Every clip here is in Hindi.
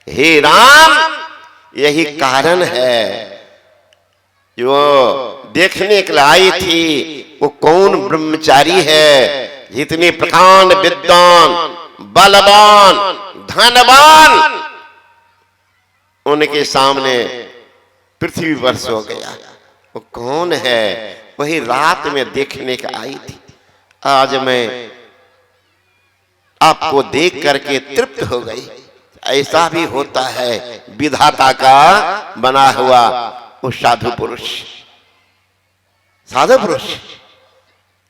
हे राम, यही कारण है जो देखने के लिए आई थी वो कौन ब्रह्मचारी है, जितने प्रकांड विद्वान, बलवान, धनवान, उनके सामने पृथ्वी पर सो गया। वो कौन है? वही रात में देखने के आई थी। आज मैं आपको देख करके तृप्त हो गई। ऐसा भी होता है विधाता का बना हुआ वो साधु पुरुष, साधु पुरुष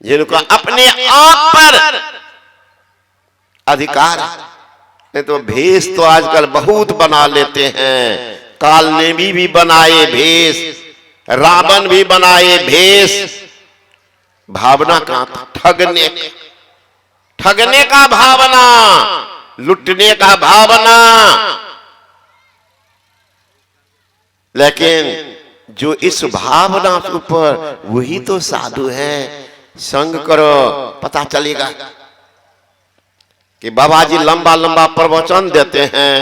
जिनको अपने आप पर अधिकार। नहीं तो भेष तो आजकल बहुत बना लेते हैं। काल ने भी बनाए भेष, रावण भी बनाए भेष। भावना का ठगने, ठगने का भावना, लुटने का भावना। लेकिन जो इस भावना के ऊपर, वही तो साधु है। संग करो, पता चलेगा कि बाबा जी लंबा लंबा प्रवचन देते हैं,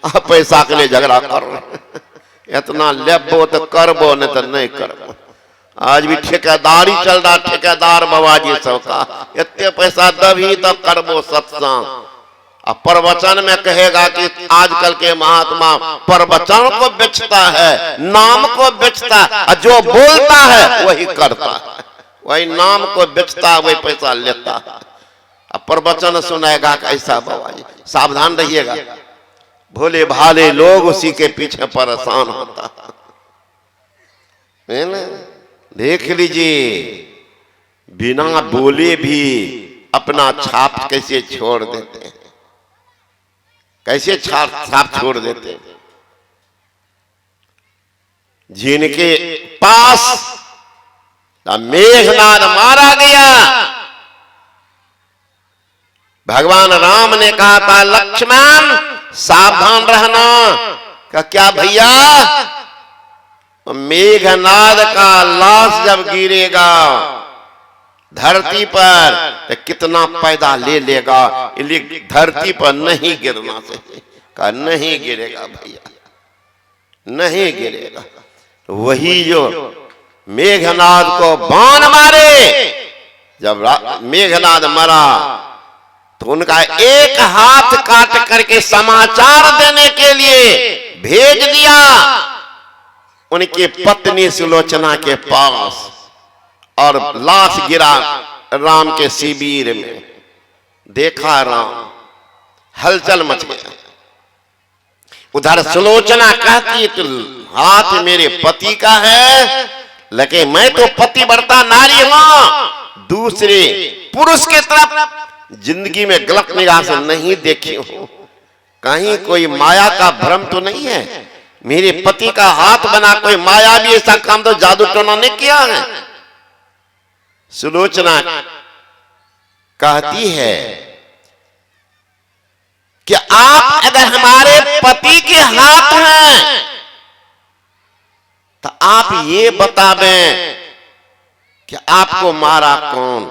आप पैसा के लिए झगड़ा कर रहे हैं। इतना लेबो तो करबो, नहीं तो नहीं करबो। आज भी ठेकेदारी चल रहा, ठेकेदार बाबा जी सबका। इतने पैसा दबी तो करबो सत्संग। अब प्रवचन में कहेगा कि आजकल के महात्मा प्रवचन को बेचता है, नाम को बेचता है, जो बोलता है वही करता है। वही नाम को बेचता है, वही पैसा लेता है। अब प्रवचन सुनाएगा कैसा? बाबा जी सावधान रहिएगा, भोले भाले लोग उसी के पीछे परेशान होता है ना। देख लीजिए, बिना बोले भी अपना छाप कैसे छोड़ देते हैं, कैसे छाप छोड़ देते हैं। जिनके पास मेघनाद मारा गया, भगवान राम ने कहा था लक्ष्मण सावधान रहना। का क्या भैया? मेघनाद का लाश जब गिरेगा धरती पर तो कितना पैदा ले लेगा, इसलिए धरती पर नहीं गिरना चाहिए। का नहीं गिरेगा भैया, नहीं गिरेगा। वही जो मेघनाद को बाण मारे, जब मेघनाद मरा तो उनका एक हाथ काट करके समाचार देने के लिए भेज दिया उनकी पत्नी सुलोचना के पास, और लाश गिरा राम के शिविर में। देखा राम, हलचल मच गया। उधर सुलोचना कहती तो हाथ मेरे पति का है, लेकिन मैं तो पतिव्रता नारी हूं, दूसरे पुरुष के तरफ जिंदगी में गलत निगाह से नहीं देखी हूं। कहीं कोई माया का भ्रम तो नहीं है? मेरे पति का हाथ बना कोई माया भी ऐसा काम तो जादू टोना ने किया है? सुलोचना कहती है कि आप अगर हमारे पति के हाथ हैं तो आप ये बता दें कि आपको मारा कौन?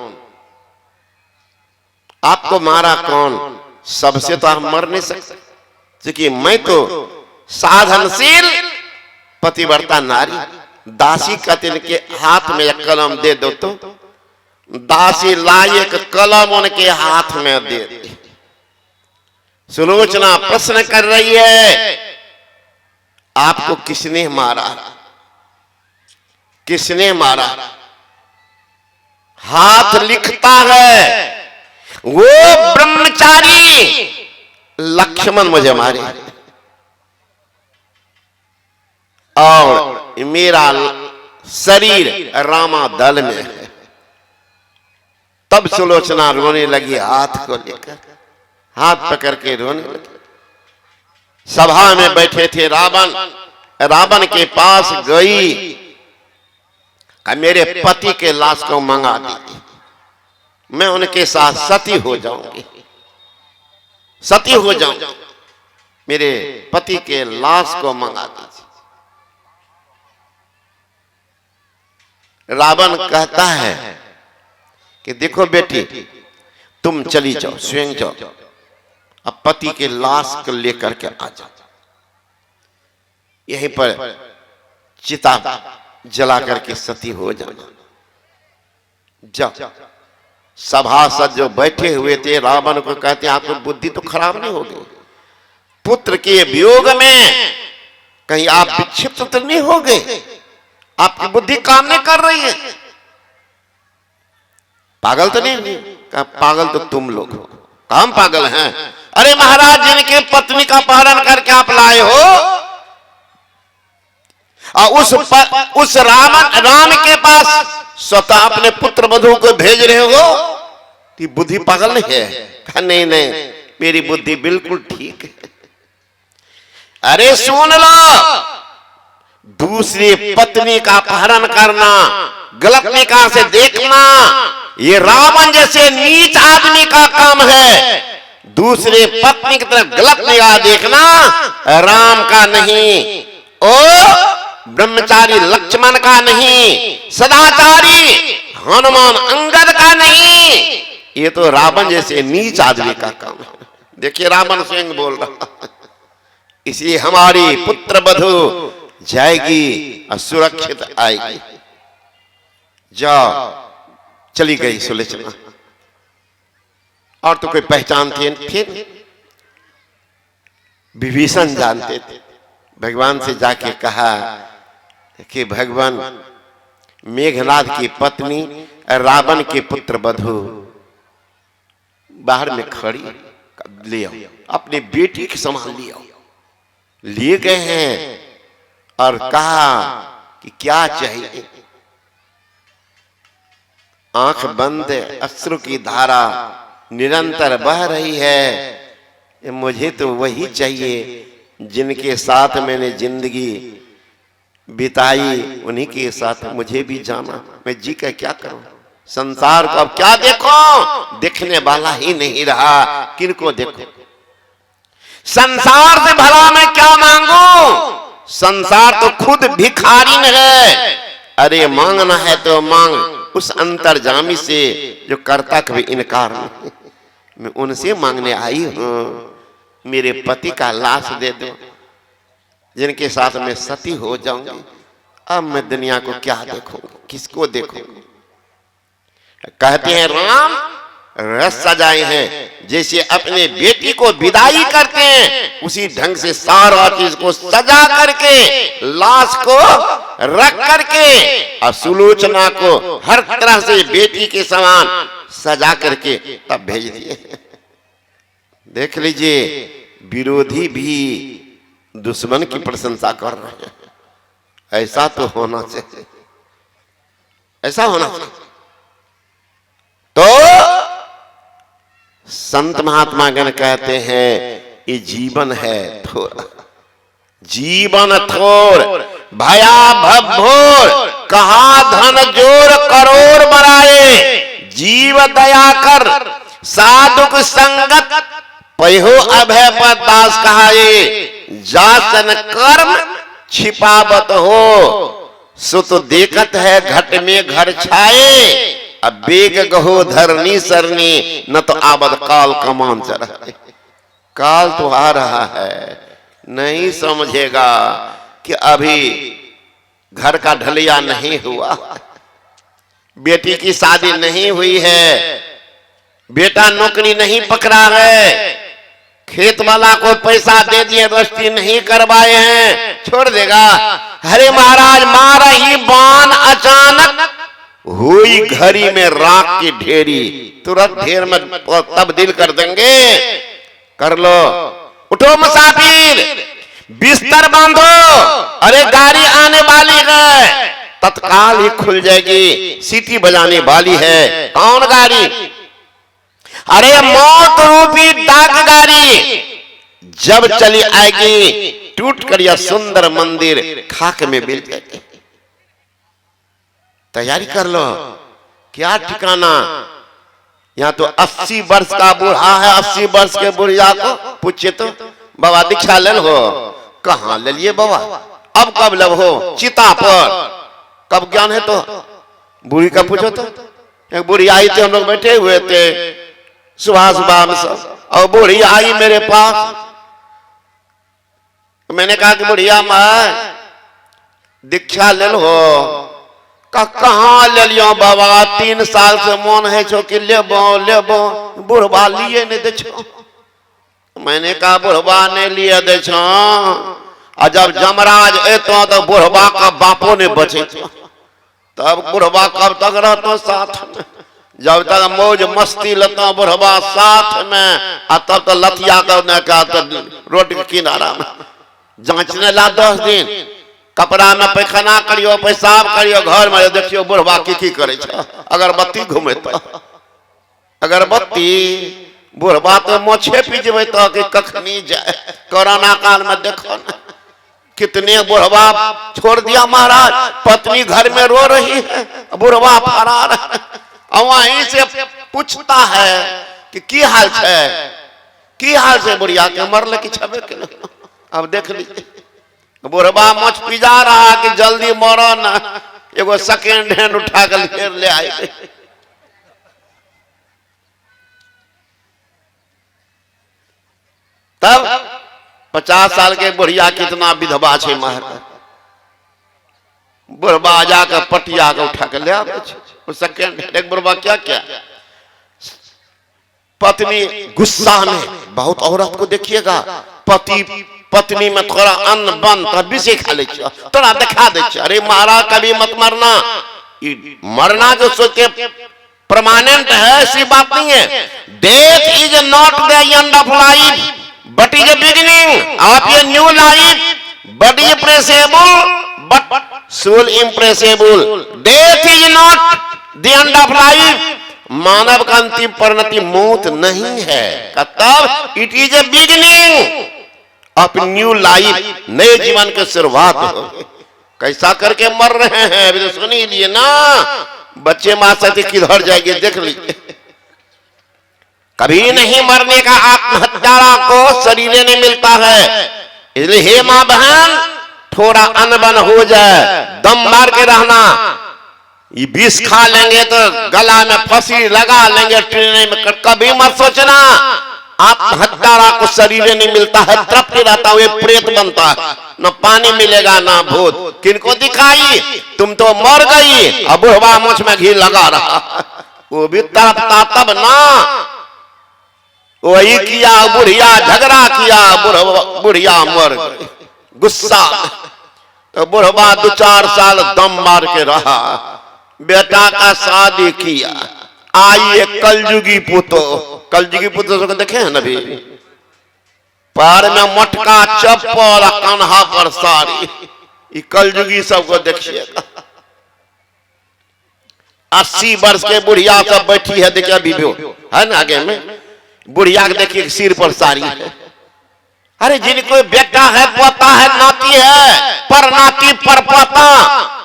आपको मारा कौन? सबसे तो आप मर नहीं सकते, क्योंकि मैं तो साधनशील पतिव्रता नारी। दासी कहते के हाथ में एक कलम दे दो तो दासी लाए एक कलम उनके हाथ में दे दी। सुलोचना प्रश्न कर रही है, आपको किसने मारा? किसने मारा? हाथ लिखता है वो ब्रह्मचारी लक्ष्मण मुझे मारे, और मेरा शरीर रामा दल में है। तब सुलोचना रोने लगी, हाथ को लेकर, हाथ पकड़ के रोने लगी। सभा में बैठे थे रावण, रावण के पास गई, मेरे पति के लाश को मंगा दीजिए, मैं उनके साथ सती हो जाऊंगी, सती हो जाऊंगी, मेरे पति के लाश को मंगा दीजिए। रावण कहता है कि देखो बेटी, तुम चली जाओ, स्वयं जाओ, अब पति के लाश को लेकर के आ जाओ। यहीं पर चिता जला करके सती हो जाना। जब सभासद जो बैठे हुए थे रावण को कहते हैं आपकी बुद्धि तो खराब नहीं हो गई, पुत्र के वियोग में कहीं आप विक्षिप्त तो नहीं हो गए, आपकी बुद्धि काम नहीं कर रही है, पागल तो नहीं हुई? कहा पागल तो तुम लोग हो, काम पागल हैं। अरे महाराज जिनके पत्नी का अपहरण करके आप लाए हो और उस राम के पास स्वतः अपने पुत्र वधु को भेज रहे हो, तो बुद्धि पागल नहीं है? कहा नहीं नहीं मेरी बुद्धि बिल्कुल ठीक है। अरे सुन लो, दूसरी पत्नी का अपहरण करना, गलत निगाह से देखना, ये रावण जैसे नीच आदमी का काम है। दूसरे पत्नी की तरफ गलत निगाह देखना राम का नहीं, ओ ब्रह्मचारी लक्ष्मण का नहीं, सदाचारी हनुमान अंगद का नहीं, ये तो रावण जैसे नीच आदमी का काम है। देखिए रावण स्वयं बोल रहा, इसलिए हमारी पुत्र वधु जाएगी और सुरक्षित आएगी। जाओ, चली गई सुलोचना। और तो कोई पहचान थे? विभीषण जानते थे। भगवान से जाके कहा कि भगवान मेघनाथ की पत्नी रावण के पुत्र वधु बाहर में खड़ी, ले आओ, अपनी बेटी के समान ले आओ। लिए गए हैं और कहा कि क्या चाहिए। आंख बंद, अश्रु की धारा निरंतर बह रही है। मुझे तो वही चाहिए जिनके साथ मैंने जिंदगी बिताई, उन्हीं के साथ मुझे भी जाना। मैं जी का क्या करूं? संसार को अब क्या देखो, देखने वाला ही नहीं रहा, किनको देखो? संसार से भला मैं क्या मांगू? संसार तो खुद भिखारी है। अरे मांगना है तो मांग उस अंतर्जामी से जो करता कभी इनकार नहीं। मैं उनसे मांगने आई हूं, मेरे पति का लाश दे दो, जिनके साथ मैं सती हो जाऊंगी। अब मैं दुनिया को क्या देखूंगी, किसको देखूंगी? कहते हैं राम रस सजाए हैं, जैसे अपने बेटी को विदाई करते हैं उसी ढंग से सारा चीज को सजा करके, लाश को रख करके और सुलोचना को हर तरह से बेटी के समान सजा करके तब भेज दिए। देख लीजिए, विरोधी भी दुश्मन की प्रशंसा कर रहे हैं। ऐसा तो होना चाहिए, ऐसा होना चाहिए। तो संत महात्मा गण कहते हैं ये जीवन है थोड़ा, जीवन थोर भया भभोर, कहा धन जोर करोड़ बराए, जीव दया कर साधुक संगत, पयो अभय पर दास कहाए, जासन कर्म छिपावत हो, सुत देखत है घट में घर छाए, अब बेग गहो धरनी सरनी, न तो आबद काल कमान चढ़ा। काल तो आ रहा है, नहीं समझेगा कि अभी घर का ढलिया नहीं हुआ, बेटी की शादी नहीं हुई है, बेटा नौकरी नहीं पकड़ा है, खेत वाला को पैसा दे दिए रस्ती नहीं करवाए हैं, छोड़ देगा? अरे महाराज मारा ही बाण अचानक, हुई घड़ी में राख की ढेरी, तुरंत ढेर में तब्दील कर देंगे। कर लो, उठो मुसाफिर, बिस्तर बांधो, अरे गाड़ी आने वाली है, तत्काल ही खुल जाएगी, सीटी बजाने वाली है। कौन गाड़ी? अरे मौत रूपी डाक गाड़ी जब चली आएगी, टूट कर यह सुंदर मंदिर खाक में मिल जाएगी। तैयारी कर लो, क्या ठिकाना। यहाँ तो 80 वर्ष का बूढ़ा है, 80 वर्ष के बुढ़िया को पूछे तो बाबा दीक्षा ले लो, कहाँ ले लिए बाबा? अब कब लब हो? चिता पर। कब ज्ञान है तो बूढ़ी का पूछो तो। एक बूढ़ी आई थी, हम लोग बैठे हुए थे सुबह सुबह में सब, और बूढ़ी आई मेरे पास, मैंने कहा कि बुढ़िया माँ दीक्षा ले लो। कहाँ ले लियो बाबा, 3 साल से मन है छो कि लेबो लेबो, बुढ़वा लिए नहीं दे छो। मैंने कहा बुढ़वा ने लिए दे छो, और जब जमराज एतो तो बुढ़वा का बापो ने बचे, तब बुढ़वा कब तक रहतो साथ में? जब तक मौज मस्ती लेता बुढ़वा साथ में, और तब तो लतिया का तो रोड के किनारा में जांचने ला 10 दिन, कपड़ा में पैखाना करियो, पेशाब करियो, घर में देखियो बुढ़वा की करे छ। अगरबत्ती घूमे तो अगरबत्ती, बुढ़वा तो मोछे पीजबे तो कि कखनी जाए। कोरोना काल में देखो ना कितने बुढ़वा छोड़ दिया महाराज, पत्नी घर में रो रही है, बुढ़वा फरार है, और वहीं से पूछता है कि की हाल है, की हाल से बुढ़िया के मरल की छबे के। अब देख लीजिए बुढ़वा मोछ पिजा रहा कि जल्दी मरो ना, एगो सेकेंड हैंड उठा कर ले आए। तब 50 साल के बुढ़िया कितना विधवा छे महाराज, बुढ़वा जाकर पटिया के उठा कर ले आवे। सेकेंड एक बुढ़वा क्या क्या, पत्नी गुस्सा में, बहुत औरत को देखिएगा पति पत्नी में थोड़ा अन्न बन तभी से खा ले, थोड़ा दिखा दे। अरे महाराज कभी मत मरना, मरना जो सोच के परमानेंट है ऐसी बात नहीं है। Death is not the end of life but is a beginning of a new life, body imperishable but soul imperishable. Death is not the end of life, मानव का अंतिम परिणति मौत नहीं है, तब it is a beginning of new life, नए जीवन की शुरुआत हो। कैसा करके मर रहे हैं अभी तो सुन ही लिए ना, बच्चे मां से किधर जाएंगे देख लीजिए। कभी नहीं मरने का आत्महत्या को शरीर नहीं मिलता है, इसलिए हे मां बहन थोड़ा अनबन हो जाए, दम मार के रहना। ये विष खा लेंगे तो गला में फांसी लगा लेंगे ट्रेन में, कभी मत सोचना आत्महत्या को शरीर नहीं मिलता है, तड़पते रहता हुए प्रेत बनता है, न पानी मिलेगा ना भूत। किनको दिखाई, तुम तो मर गई, अब बुढ़वा मुझ में घी लगा रहा, वो भी तड़पता तब ना। वही किया, बुढ़िया झगड़ा किया, बुढ़िया मर गई गुस्सा। तो बुढ़वा 2-4 साल दम मार के रहा, बेटा का शादी किया, आई एक कलयुगी पुतो। कलयुगी पुतो को देखे हैं नबी, पैर में मटका चप्पल, कान्हा पर साड़ी, ये कलयुगी सबको देखिएगा। 80 वर्ष के बुढ़िया सब बैठी है, देखिए अभी है ना आगे में, बुढ़िया के देखिए सिर पर साड़ी है। अरे जिनको बेटा है, पोता है, नाती है, पर नाती पर पोता,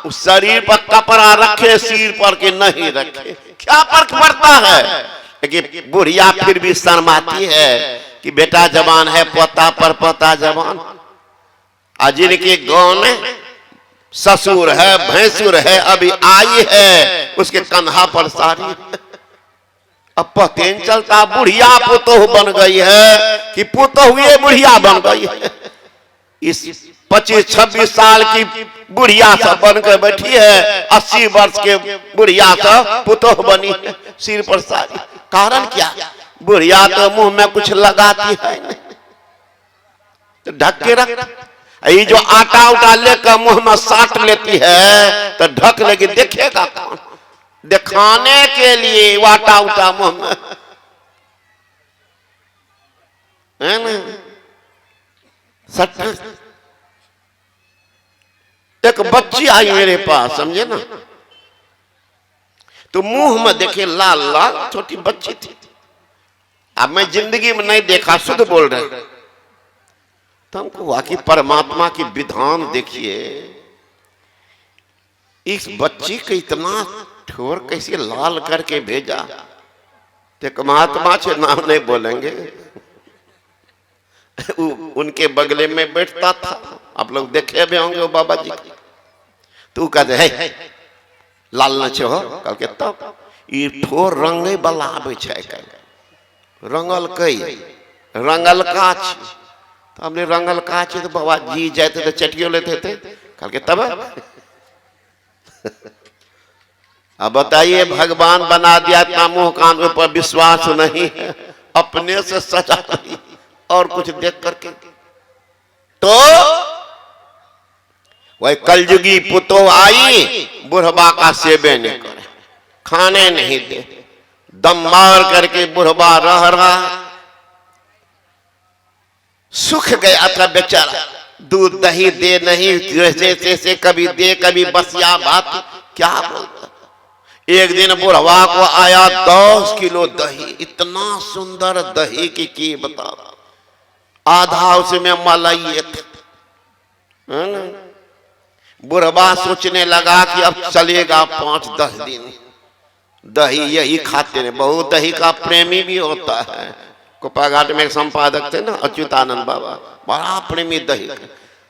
उस शरीर पर कपड़ा रखे सिर पर के नहीं रखे, क्या फर्क पड़ता है? लेकिन बुढ़िया फिर भी शर्माती है कि बेटा जवान है, पोता पर पोता जवान। आज जिनके गांव में ससुर है, भैंसुर है, अभी आई है, उसके कन्हा पर साड़ी। अब पता नहीं चलता बुढ़िया पुतोह बन गई है कि पुतोह हुए बुढ़िया बन गई है। इस 25-26 साल की बुढ़िया सब बनकर बैठी है, 80 वर्ष के बुढ़िया सब पुतोह बनी है, सिर पर साड़ी। कारण क्या? बुढ़िया तो मुंह में कुछ लगाती है नहीं, तो ढक के रख। ये जो आटा उटा लेकर मुंह में साट लेती है तो ढक लेगी, देखेगा कौन? दिखाने के लिए वाटा उटा मुंह में, है ना? सट एक बच्ची आई मेरे पास, समझे ना, तो मुंह में देखे लाल लाल, छोटी बच्ची थी। अब मैं जिंदगी में नहीं देखा, शुद्ध बोल रहे। तो हमको वाकई परमात्मा की विधान देखिए, इस बच्ची को इतना ठोर कैसे लाल करके भेजा। तो महात्मा से नाम नहीं बोलेंगे, उनके बगले में बैठता था, आप लोग देखे भी होंगे वो बाबा जी। तू कहते है लाल नचे हो कल के, तब ये ठोर रंगे वाला आवे छै, रंगल कई रंगल का तो हमने रंगल का तो बाबा जी जाते तो चटियो लेते थे। कल के तब अब बताइए, भगवान बना दिया, इतना मुंह कान ऊपर विश्वास नहीं है, अपने से सजा रही और कुछ देख करके। तो वही कलयुगी पुतो आई, बुढ़बा का सेवे नहीं करे, खाने नहीं दे, दम मार करके बुढ़बा रह रहा, सुख गया था बेचारा। दूध दही दे नहीं, जैसे से कभी दे कभी बसिया बात, क्या बोलता। एक दिन बुढ़वा को आया 10 किलो दही, इतना सुंदर दही की बता, आधा उसमें मलाई था। बुढ़वा सोचने लगा कि अब चलेगा 5-10 दिन दही यही खाते रहे। बहुत दही का प्रेमी भी होता है। कोपाघाट में एक संपादक थे ना, अच्युतानंद बाबा, बड़ा प्रेमी दही,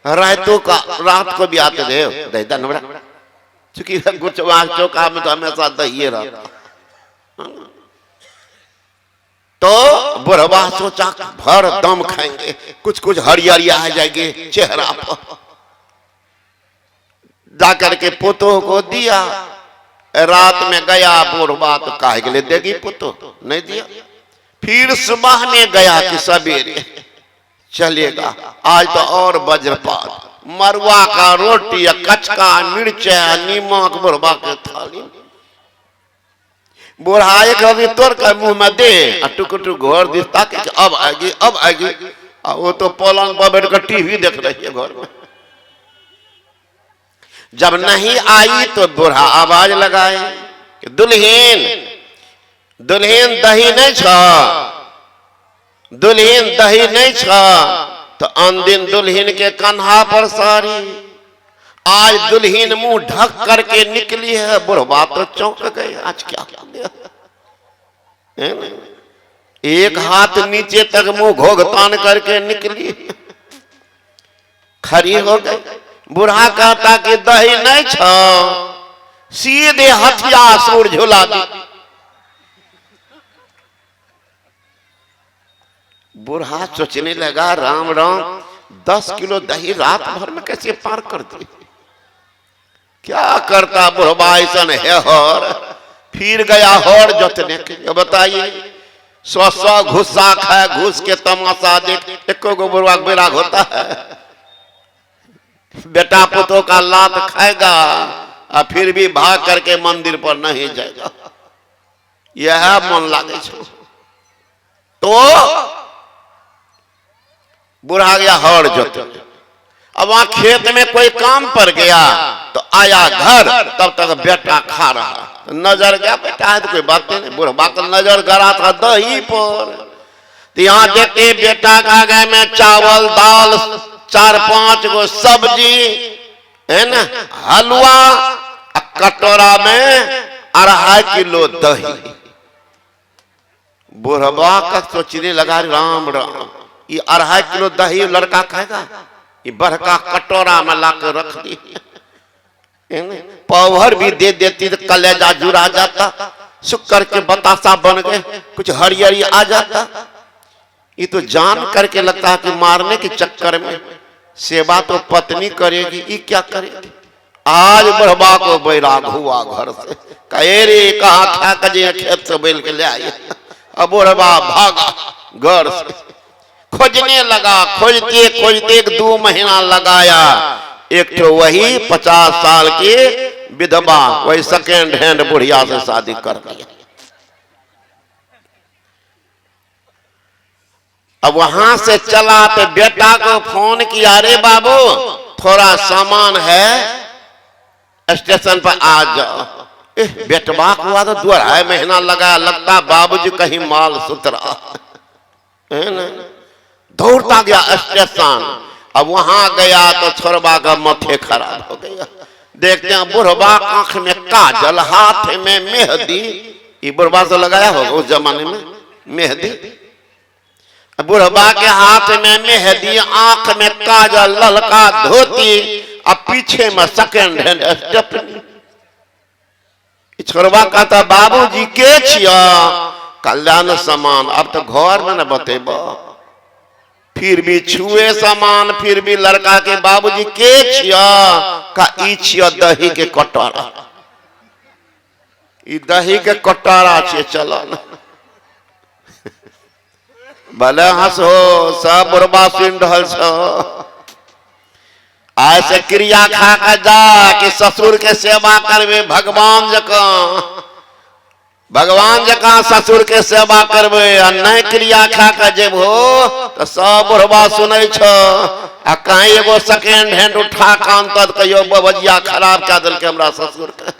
रातों का रात को भी आते थे दही दनवड़ा, चूंकि गुचवा चौका में तो हमेशा दही रहता। तो बुढ़वा सोचा भर दम खाएंगे, कुछ कुछ हरियाली आ जाएगी चेहरा पर। जाकर के पुतों को दिया, रात में गया बुढ़वा, तो काहे के लिए देगी पुतो, नहीं दिया। फिर सुबह में गया कि सवेरे चलेगा, आज तो और वज्रपात, मरुआ का रोटी, कचका मिर्चा नीमक बुढ़वा के थाली। बुढ़ा एक अभी तोड़ कर मुंह में दे, टुक टुक घर दिखता कि अब आएगी अब आएगी। वो तो पलंग पर बैठ कर टीवी देख रही है घर में। जब नहीं आई तो बुढ़ा आवाज लगाए कि दुल्हीन दुल्हीन दही नहीं छ, दुल्हीन दही नहीं छ। तो अन दिन दुल्हीन के कन्हा पर सारी, आज दुल्हीन मुंह ढक करके निकली है। बुढ़वा तो चौंक गए, आज क्या एक हाथ नीचे तक मुंह घोघतान करके निकली, खड़ी हो गई। बुढ़ा कहता कि दही नहीं छ, सीधे हथिया सूर झुला दी। बुढ़ा सोचने लगा राम राम, 10 किलो दही रात भर में कैसे पार कर दी। क्या करता बुढ़वा ऐसा है। और फिर गया हौर जोतने के। बताइए, 100 घुस्सा खाए, घुस के तमाशा देख, एको गो बुढ़वा बैराग होता है। बेटा पुतों का लात खाएगा और फिर भी भाग करके मंदिर पर नहीं जाएगा, यह मन लागे। तो बुढ़ा गया हौर जोतने। अब वहां खेत में कोई काम पर गया तो आया घर, तब तक बेटा खा रहा। नजर गया, बेटा है तो कोई बात नहीं। बुढ़वा का नजर गड़ा था दही पर। तो यहाँ देखते बेटा का गए में चावल दाल 4-5 गो सब्जी है ना, हलवा, कटोरा में 2.5 किलो दही। बुढ़वा का सोचने लगा राम राम, ये 2.5 किलो दही लड़का खाएगा, ये बड़का कटोरा में ला कर रख दी। पौभर भी दे देती तो कलेजा जुड़ा जाता, शुक्र के बतासा बन गए, कुछ हरियरी आ जाता। ये तो जान करके लगता है कि मारने के चक्कर में सेवा तो पत्नी करेगी, ये क्या करेगी। आज बुढ़वा को बैराग हुआ घर से, कहे रे कहा क्या कजे खेत से बैल के ले आई। अब बुढ़वा भागा घर से, खोजने लगा, खोजते खोजते 2 महीना लगाया। एक तो वही 50 साल की विधवा, वही सेकेंड हैंड बुढ़िया से शादी कर दिया। अब वहां से चला तो बेटा को फोन किया, अरे बाबू थोड़ा सामान है स्टेशन पर आ जाओ। बेटवा को हुआ तो 2.5 महीना लगा, लगता बाबूजी कहीं माल सुतरा है ना। दौड़ता गया स्टेशन। अब वहां गया तो छोरबा का मथे खराब हो गया। देखते हैं बुढ़वा आंख में काजल, हाथ में मेहंदी। ये बुढ़वा से लगाया होगा उस जमाने में मेहंदी। बुढ़वा के हाथ में मेहंदी, आंख में काजल, ललका धोती, अब पीछे में सेकेंड हैंड स्टेपनी। छोरबा कहता बाबूजी के छिया, कल्याण समान, अब तो घर में न बतेबा। फिर भी छुए समान, फिर भी लड़का के बाबूजी के छिया का ई छिया दही के कटोरा, ई दही के कटोरा छे, चलो ना भले हंसो सब बुरबा सुन रहल छो। ऐसे क्रिया खा के जा कि ससुर के सेवा करबे भगवान जका, भगवान जका ससुर के सेवा करबे आ नहीं क्रिया खा के जेबो तो सब बुढ़वा सुनै छो आ कहीं एगो सेकेंड हैंड उठा कान तक कहियो बबजिया खराब कर दिल के हमरा ससुर के,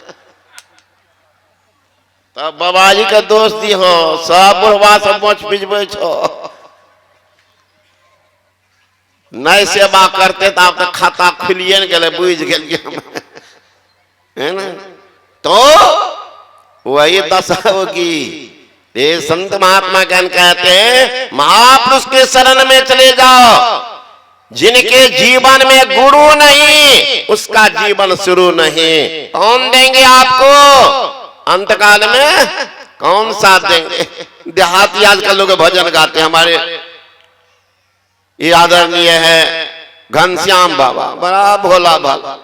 तब बाबाजी के दोष दी हो। सब बुढ़वा सब मोच पिजबे छो, नहीं सेवा करते तो आप तो खाता खुलिए न गए, बुझ गए है ना। तो वही दशा होगी। ये संत महात्मा ज्ञान कहते हैं महापुरुष के शरण में चले जाओ, जिनके जीवन में गुरु नहीं उसका जीवन शुरू नहीं। कौन देंगे आपको अंतकाल में, कौन साथ देंगे। देहाती आजकल लोग भजन गाते हैं, हमारे ये आदरणीय है घनश्याम बाबा, बड़ा भोला बाबा,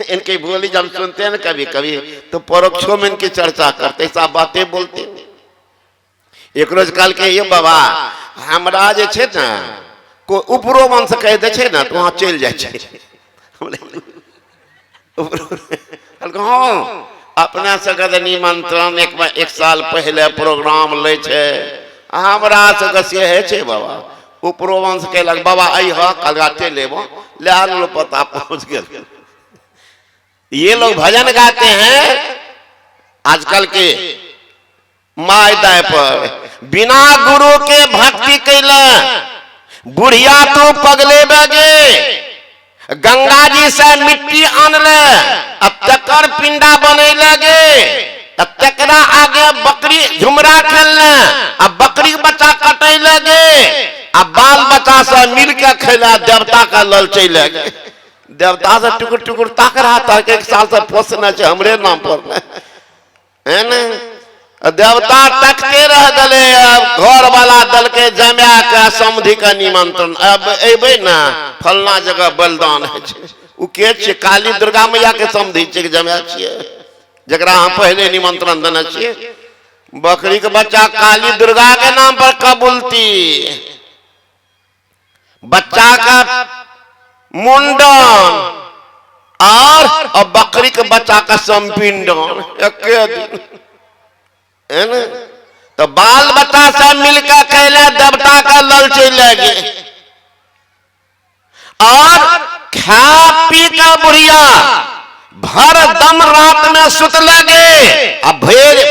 इनकी बोली जब सुनते हैं ना कभी कभी तो परोक्षों में इनकी चर्चा करते, सब बातें बोलते। एक रोज कल के ये बाबा हमरा जे छे ना को उपरो वंश कह दे छे ना तो वहां चल जाए छे। अपना से निमंत्रण एक साल पहले प्रोग्राम ले छे, हमरा से से है छे बाबा उपरो वंश कहलक बाबा आई ह कलगा चल लेबो, ले लो पता पहुंच गए। ये लोग भजन गाते हैं आजकल के माय दाय पर, बिना गुरु के भक्ति कैला बुढ़िया तो पगले बगे, गंगा जी से मिट्टी आनले अब तकर पिंडा बने लगे, तकरा आगे बकरी झुमरा खेलने अब बकरी बच्चा कटे लगे, अब बाल बच्चा से मिल के खेला देवता का ललचे लगे। देवता से टुकुर टुकुर ताक रहा था कि एक साल से पोसना चाहिए हमरे नाम पर है ना। देवता तकते रह गए, अब घर वाला दल के जमा के समधि का निमंत्रण, अब एबे ना फलना जगह बलिदान है उ के छे काली दुर्गा मैया के समधि छे जमा छिए, जकरा हम पहले निमंत्रण देने छिए। बकरी के बच्चा काली दुर्गा के नाम पर कबूलती, बच्चा का मुंडन और बकरी के बच्चा का संपिंडन एक दिन है ना। तो बाल बच्चा से मिलकर कहले देवता का ललचे लगे और खा पी का बुढ़िया भर दम रात में सुत लगे, अब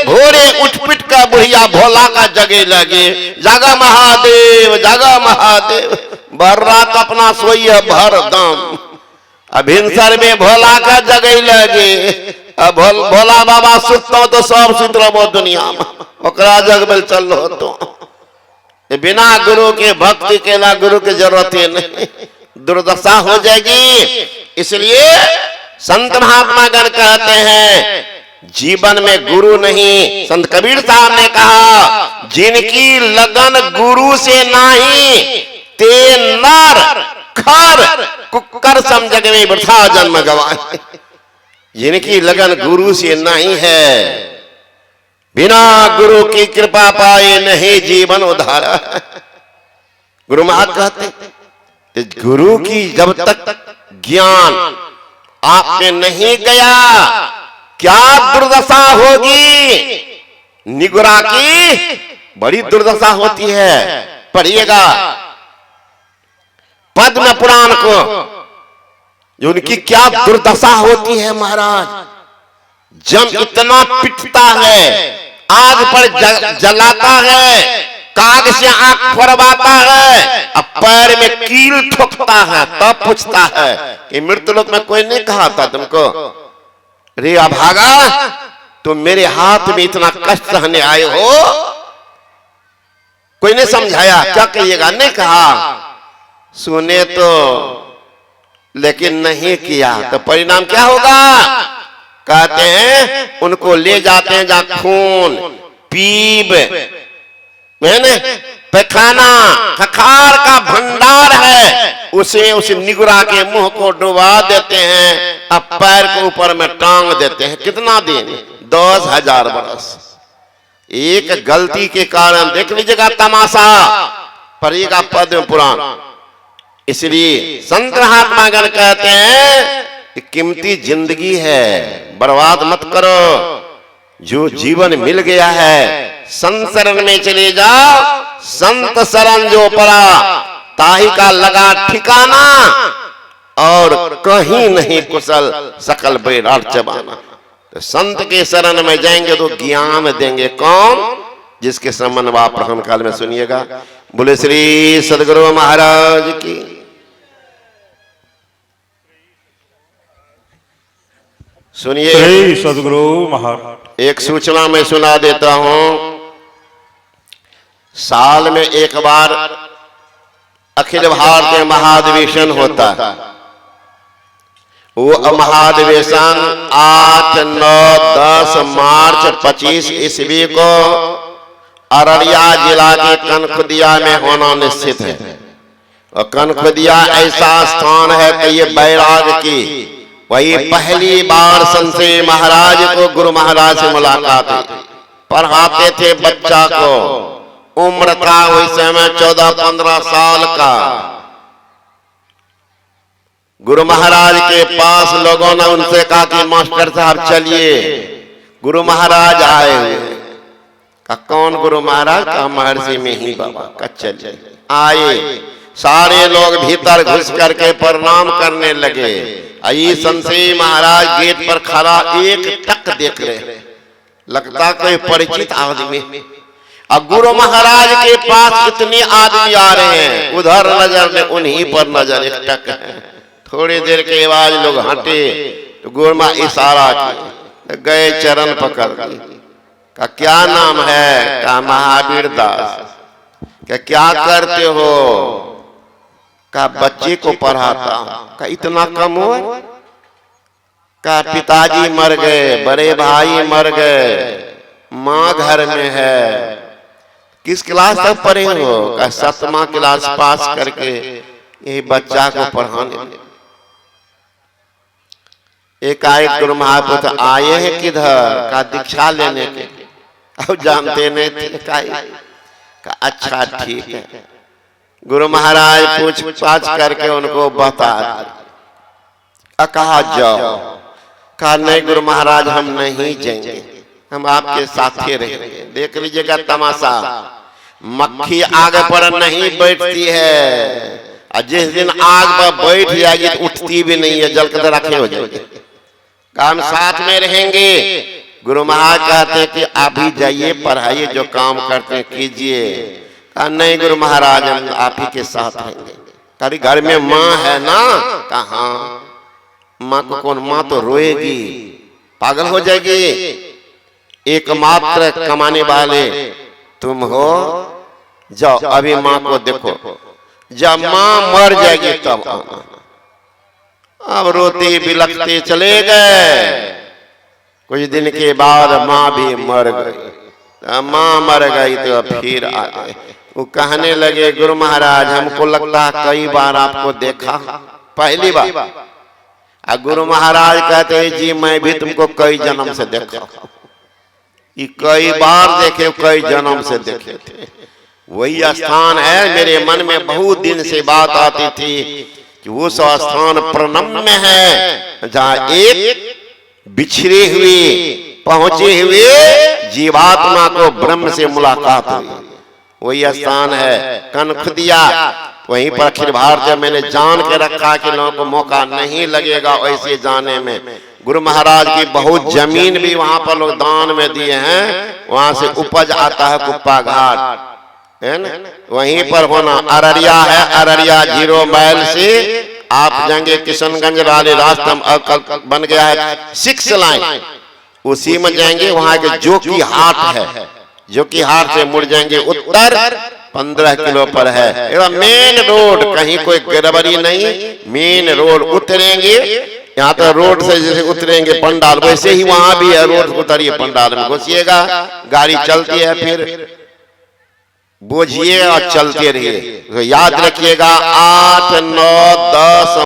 भोरे उठ पिट का बुढ़िया भोला का जगे लगे, जागा महादेव जागा महादेव, भर रात अपना सोई है भर दम। अब हिंसर में भोला का जगे लगे, अब भोला बाबा सुतो तो सब सुत रहो दुनिया में, ओकरा जग में चल रहो तो बिना गुरु के भक्ति के ला गुरु की जरूरत ही नहीं, दुर्दशा हो जाएगी। इसलिए संत महात्मा गण कहते हैं जीवन में गुरु नहीं। संत कबीर साहब ने कहा जिनकी लगन गुरु से नहीं ते नर खर कुकर सम जग में वृथा जन्म गवाए। जिनकी लगन गुरु से नहीं है, बिना गुरु की कृपा पाए नहीं जीवन उधारा। गुरु महात्मा कहते गुरु की जब तक ज्ञान आपने नहीं गया क्या दुर्दशा होगी। निगुरा की बड़ी दुर्दशा होती है, पढ़िएगा पद्म पुराण को, जो उनकी क्या दुर्दशा होती है महाराज। जम इतना पिटता है, आग पर जलाता है, काग से आंख फरवाता है, अब पैर में कील ठोकता है, तब पूछता है कि मृत्युलोक में कोई नहीं कहा था तुमको, रे अभागा तुम मेरे हाथ में इतना कष्ट सहने आए हो, कोई ने समझाया क्या कहिएगा, नहीं कहा। सुने तो लेकिन नहीं किया तो परिणाम क्या होगा। कहते हैं उनको ले जाते हैं जहां खून पीप मैंने पैखाना खखार का भंडार है, उसे उस निगुरा के मुंह को डुबा देते हैं, अब पैर को ऊपर में टांग देते हैं। कितना दिन? 10,000 बरस। एक गलती के कारण देख लीजिएगा तमाशा पड़ेगा पद्म पुराण। इसलिए संत महात्मागण कहते हैं कीमती जिंदगी है, बर्बाद मत करो। जो जीवन मिल गया है संत शरण में चले जाओ, संत शरण जो पड़ा ताही का लगा ठिकाना, और कहीं नहीं कुशल सकल बैराट चबाना। तो संत के शरण में जाएंगे तो ज्ञान देंगे। कौन? जिसके संबंध आप प्रहन काल में सुनिएगा। बोले श्री सदगुरु महाराज की। सुनिए सदगुरु महाराज, एक सूचना मैं सुना देता हूं। साल में एक बार अखिल भारतीय महाधिवेशन होता है। वो महाधिवेशन 8, 9, 10 मार्च 25 ईस्वी को अररिया जिला के कनखुदिया में होना निश्चित है। और कनखुदिया ऐसा स्थान है कि ये बैराग की वही पहली बार संत महाराज को गुरु महाराज से मुलाकात हुई। पढ़ाते थे बच्चा को, उम्र था उस समय 14-15 साल का। गुरु महाराज के पास लोगों ने उनसे कहा कि मास्टर साहब चलिए, गुरु महाराज आए हुए। का कौन गुरु महाराज? का महर्षि में ही बाबा। का चलिए। आए, सारे लोग भीतर घुस करके प्रणाम करने लगे। आई संत महाराज गेट पर खड़ा एक टक देख रहे, लगता कोई परिचित आदमी। अब गुरु महाराज के पास इतने आदमी आ रहे हैं, उधर नजर में उन्हीं पर नजर एक टक है। थोड़ी देर के बाद लोग हटे तो गुरु मां इशारा किए, गए चरण पकड़ का क्या नाम है? का महावीर दास। क्या करते हो? का बच्चे को पढ़ाता हूं। का इतना कम हो? का पिताजी मर गए, बड़े भाई मर गए, माँ घर में है। किस क्लास तक पढ़े हो? का 7वां क्लास पास करके यही बच्चा को पढ़ाने। एकाएक गुरु महापुरुष आए हैं किधर? का दीक्षा लेने के। अब जानते नहीं थे का अच्छा ठीक है। गुरु महाराज पूछ पाछ करके उनको बता कहा जाओ। कहा नहीं गुरु महाराज हम नहीं जाएंगे, हम आपके साथ ही रहेंगे। देख लीजिएगा तमाशा, मक्खी आग पर नहीं बैठती है, और जिस दिन आग पर बैठ जाएगी तो उठती भी नहीं है, जल के रखे हो जाएगी। हम साथ में रहेंगे। गुरु महाराज कहते हैं कि आप ही जाइए, पढ़ाइए, जो काम करते हैं कीजिए। कहा नहीं गुरु महाराज हम आप ही के साथ रहेंगे। कभी घर में माँ है ना? कहा माँ को कौन? माँ तो रोएगी, पागल हो जाएगी। एकमात्र कमाने वाले तुम हो, जाओ अभी माँ को देखो, जब माँ मर जाएगी तब आना। अब रोते बिलखते चले गए। कुछ दिन के बाद माँ भी मर गई। माँ मर गई तो फिर आ गए। वो कहने लगे गुरु महाराज हमको लगता है कई बार आपको देखा, पहली बार। गुरु महाराज कहते हैं जी मैं भी तुमको कई जन्म से देखा। ये कई बार देखे, कई जन्म से देखे थे। वही स्थान है। मेरे मन में बहुत दिन से बात आती थी कि वो स्थान प्रणम्य है, जहाँ एक बिछड़े हुए पहुंचे हुए जीवात्मा को ब्रह्म से मुलाकात हुई। वही स्थान है कनखुदिया। वहीं पर अखिल भारतीय मैंने जान के रखा कि लोगों को मौका नहीं लगेगा वैसे जाने में। गुरु महाराज की बहुत जमीन भी वहां पर लोग दान में दिए हैं। वहां से उपज आता है कुप्पा घाट, है ना? वहीं पर होना अररिया है। अररिया 0 माइल से आप जाएंगे किशनगंज वाले रास्ता बन गया है 6 लाइन, उसी में जाएंगे। वहां के जो की हाट है, जो की हाट से मुड़ जाएंगे उत्तर 15 किलो पर है। मेन रोड, कहीं कोई गड़बड़ी नहीं, मेन रोड उतरेंगे। यहाँ तो रोड से जैसे उतरेंगे पंडाल, वैसे ही वहां भी है। रोड उतरिए पंडाल में घुसिएगा, गाड़ी चलती है। फिर बोझिए और चलते रहिए। तो याद रखिएगा 8, 9, 10